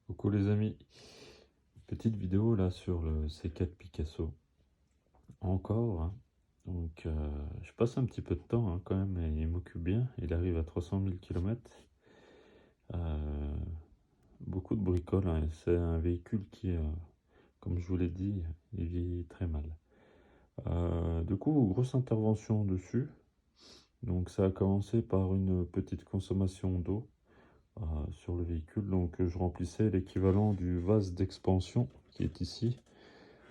Coucou les amis, petite vidéo là sur le C4 Picasso. Encore, hein. Donc je passe un petit peu de temps quand même, et il m'occupe bien. Il arrive à 300 000 km. Beaucoup de bricoles, hein. C'est un véhicule qui, comme je vous l'ai dit, il vieillit très mal. Du coup, grosse intervention dessus. Donc ça a commencé par une petite consommation d'eau sur le véhicule. Donc je remplissais l'équivalent du vase d'expansion qui est ici.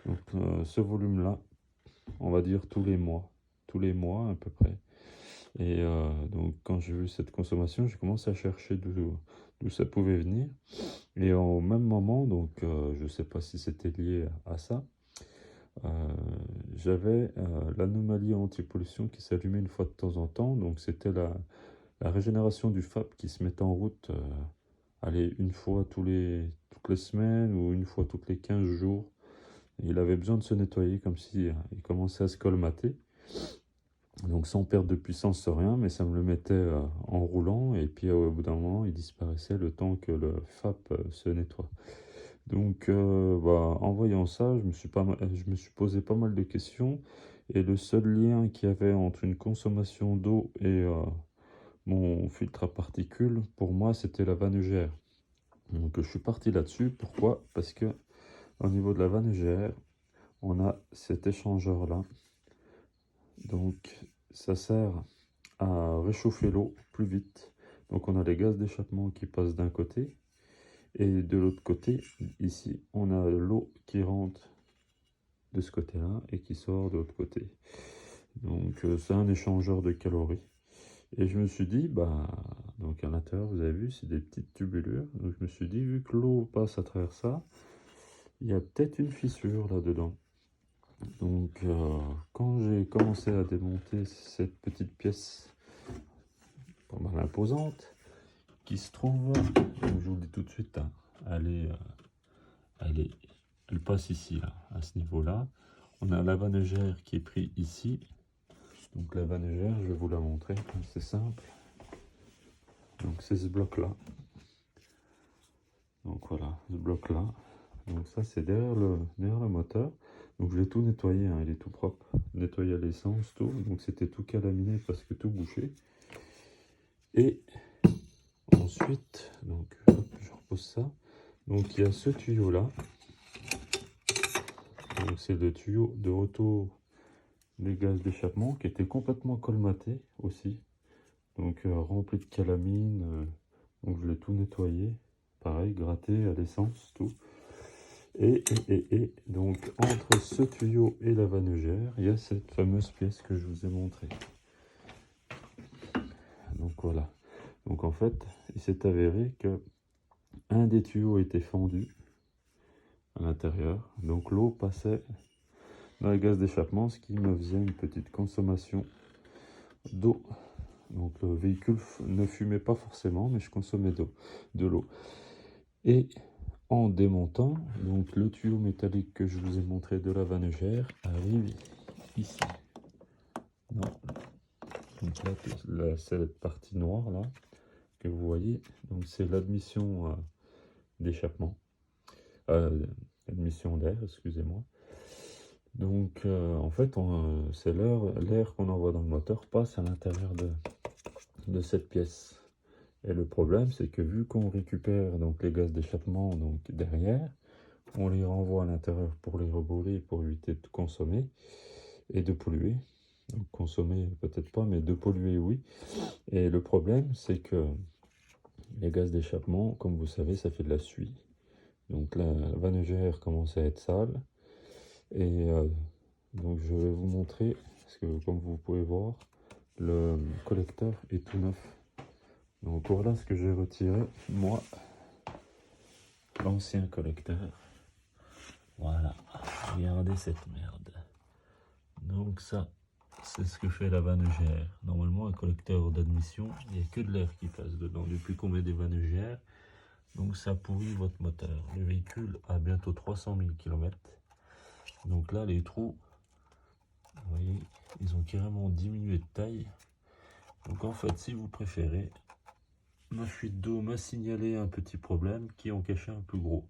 Donc ce volume-là, on va dire tous les mois à peu près. Et donc quand j'ai vu cette consommation, j'ai commencé à chercher d'où ça pouvait venir. Et au même moment, donc je ne sais pas si c'était lié à ça, euh, j'avais l'anomalie anti-pollution qui s'allumait une fois de temps en temps. Donc c'était la régénération du FAP qui se mettait en route, allez, une fois toutes les semaines ou une fois toutes les 15 jours. Il avait besoin de se nettoyer comme si il commençait à se colmater. Donc sans perte de puissance, sans rien, mais ça me le mettait en roulant. Et puis au bout d'un moment, il disparaissait le temps que le FAP se nettoie. Donc en voyant ça, je me suis posé pas mal de questions. Et le seul lien qu'il y avait entre une consommation d'eau et mon filtre à particules, pour moi, c'était la vanne EGR. Donc je suis parti là-dessus. Pourquoi? Parce que au niveau de la vanne EGR, on a cet échangeur-là. Donc ça sert à réchauffer l'eau plus vite. Donc on a les gaz d'échappement qui passent d'un côté. Et de l'autre côté, ici, on a l'eau qui rentre de ce côté-là et qui sort de l'autre côté. Donc c'est un échangeur de calories. Et je me suis dit, donc à l'intérieur, vous avez vu, c'est des petites tubulures. Donc je me suis dit, vu que l'eau passe à travers ça, il y a peut-être une fissure là-dedans. Donc quand j'ai commencé à démonter cette petite pièce pas mal imposante, qui se trouve, donc je vous le dis tout de suite, hein, elle passe ici, là, à ce niveau-là. On a la vanne qui est prise ici. Donc la vanne, je vais vous la montrer, c'est simple. Donc c'est ce bloc-là. Donc voilà, ce bloc-là. Donc ça c'est derrière le moteur. Donc je l'ai tout nettoyé, hein, il est tout propre. Nettoyé à l'essence, tout. Donc c'était tout calaminé parce que tout bouché. Et ensuite, donc hop, je repose ça. Donc il y a ce tuyau-là. Donc c'est le tuyau de retour des gaz d'échappement qui était complètement colmaté aussi. Donc rempli de calamine. Donc je l'ai tout nettoyé. Pareil, gratté à l'essence, tout. Et donc entre ce tuyau et la vanne, il y a cette fameuse pièce que je vous ai montrée. Donc voilà. Donc en fait, il s'est avéré que un des tuyaux était fendu à l'intérieur. Donc l'eau passait dans les gaz d'échappement, ce qui me faisait une petite consommation d'eau. Donc le véhicule ne fumait pas forcément, mais je consommais de l'eau. Et en démontant, donc le tuyau métallique que je vous ai montré de la vanne arrive ici. Non. Donc là, cette partie noire là que vous voyez, donc c'est l'admission d'échappement, admission d'air, excusez-moi. Donc en fait, c'est l'air qu'on envoie dans le moteur passe à l'intérieur de cette pièce. Et le problème, c'est que vu qu'on récupère donc les gaz d'échappement donc derrière, on les renvoie à l'intérieur pour les rebrûler, pour éviter de consommer et de polluer. Donc consommer peut-être pas, mais de polluer oui. Et le problème, c'est que les gaz d'échappement, comme vous savez, ça fait de la suie. Donc la vanne commence à être sale. Et donc je vais vous montrer, parce que comme vous pouvez voir, le collecteur est tout neuf. Donc voilà ce que j'ai retiré, moi, l'ancien collecteur. Voilà, regardez cette merde. Donc ça, c'est ce que fait la vanne EGR. Normalement, un collecteur d'admission, il n'y a que de l'air qui passe dedans. Depuis qu'on met des vannes EGR, donc ça pourrit votre moteur. Le véhicule a bientôt 300 000 km. Donc là, les trous, vous voyez, ils ont carrément diminué de taille. Donc en fait, si vous préférez, ma fuite d'eau m'a signalé un petit problème qui en cachait un plus gros.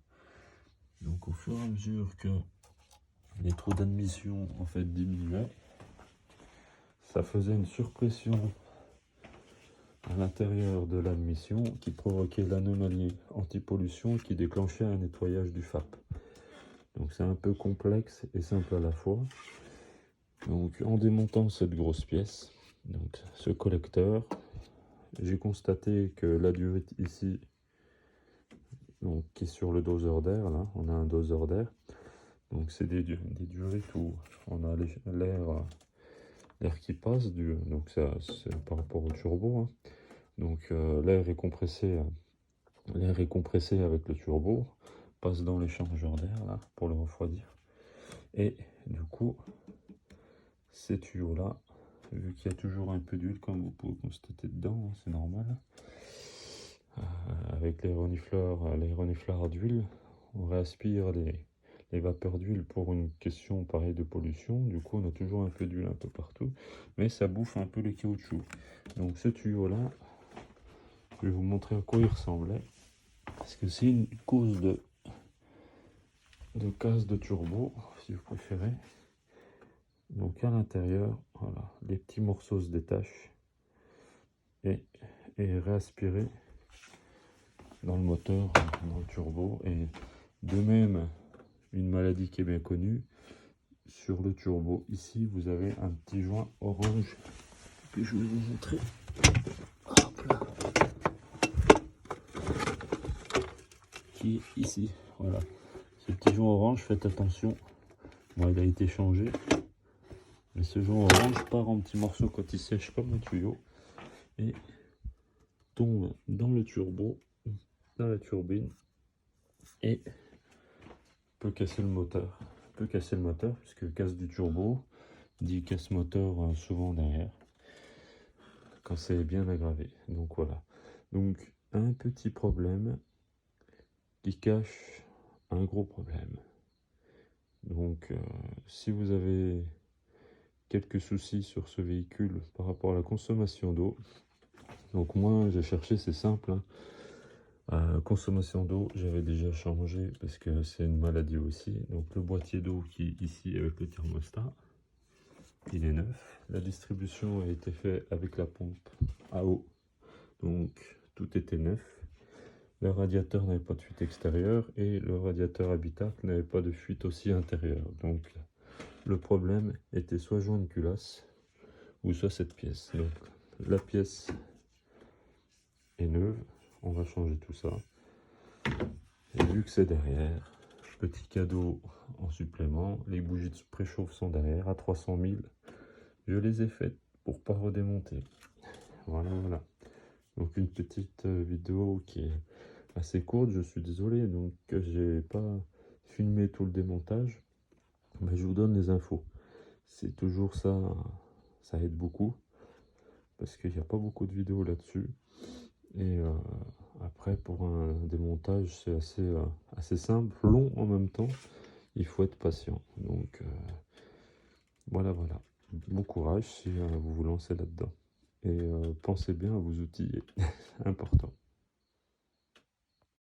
Donc au fur et à mesure que les trous d'admission en fait diminuaient, ça faisait une surpression à l'intérieur de l'admission qui provoquait l'anomalie anti-pollution qui déclenchait un nettoyage du FAP. Donc c'est un peu complexe et simple à la fois. Donc en démontant cette grosse pièce, donc ce collecteur, j'ai constaté que la durite ici, donc, qui est sur le doseur d'air, là, on a un doseur d'air. Donc c'est des durites où on a l'air qui passe, donc ça c'est par rapport au turbo. Hein. Donc l'air est compressé avec le turbo, passe dans l'échangeur d'air là pour le refroidir. Et du coup, ces tuyaux là, vu qu'il y a toujours un peu d'huile comme vous pouvez constater dedans, hein, c'est normal. Avec les renifleurs d'huile, on réaspire les vapeurs d'huile pour une question pareille de pollution. Du coup, on a toujours un peu d'huile un peu partout, mais ça bouffe un peu les caoutchoucs. Donc ce tuyau là, je vais vous montrer à quoi il ressemblait. Parce que c'est une cause de casse de turbo, si vous préférez. Donc à l'intérieur, voilà, les petits morceaux se détachent et réaspirés dans le moteur, dans le turbo. Et de même, une maladie qui est bien connue, sur le turbo, ici, vous avez un petit joint orange que je vais vous montrer. Hop là. Qui est ici, voilà. Ce petit joint orange, faites attention. Bon, il a été changé. Mais ce joint orange part en petits morceaux quand il sèche comme un tuyau et tombe dans le turbo, dans la turbine et peut casser le moteur. Puisque casse du turbo dit casse moteur souvent derrière quand c'est bien aggravé. Donc voilà. Donc un petit problème qui cache un gros problème. Donc si vous avez quelques soucis sur ce véhicule par rapport à la consommation d'eau, donc moi j'ai cherché, c'est simple, hein. Consommation d'eau, j'avais déjà changé parce que c'est une maladie aussi. Donc le boîtier d'eau qui est ici avec le thermostat, il est neuf. La distribution a été faite avec la pompe à eau, donc tout était neuf. Le radiateur n'avait pas de fuite extérieure et le radiateur habitacle n'avait pas de fuite aussi intérieure. Donc le problème était soit joint de culasse ou soit cette pièce. Donc la pièce est neuve, on va changer tout ça. Et vu que c'est derrière, petit cadeau en supplément, les bougies de préchauffe sont derrière à 300 000. Je les ai faites pour pas redémonter. Voilà, voilà. Donc une petite vidéo qui est assez courte, je suis désolé, donc j'ai pas filmé tout le démontage, mais je vous donne les infos. C'est toujours ça, ça aide beaucoup, parce qu'il n'y a pas beaucoup de vidéos là-dessus. Et après, pour un démontage, c'est assez simple, long en même temps. Il faut être patient. Donc voilà, voilà. Bon courage si vous vous lancez là-dedans. Et pensez bien à vous outiller. Important.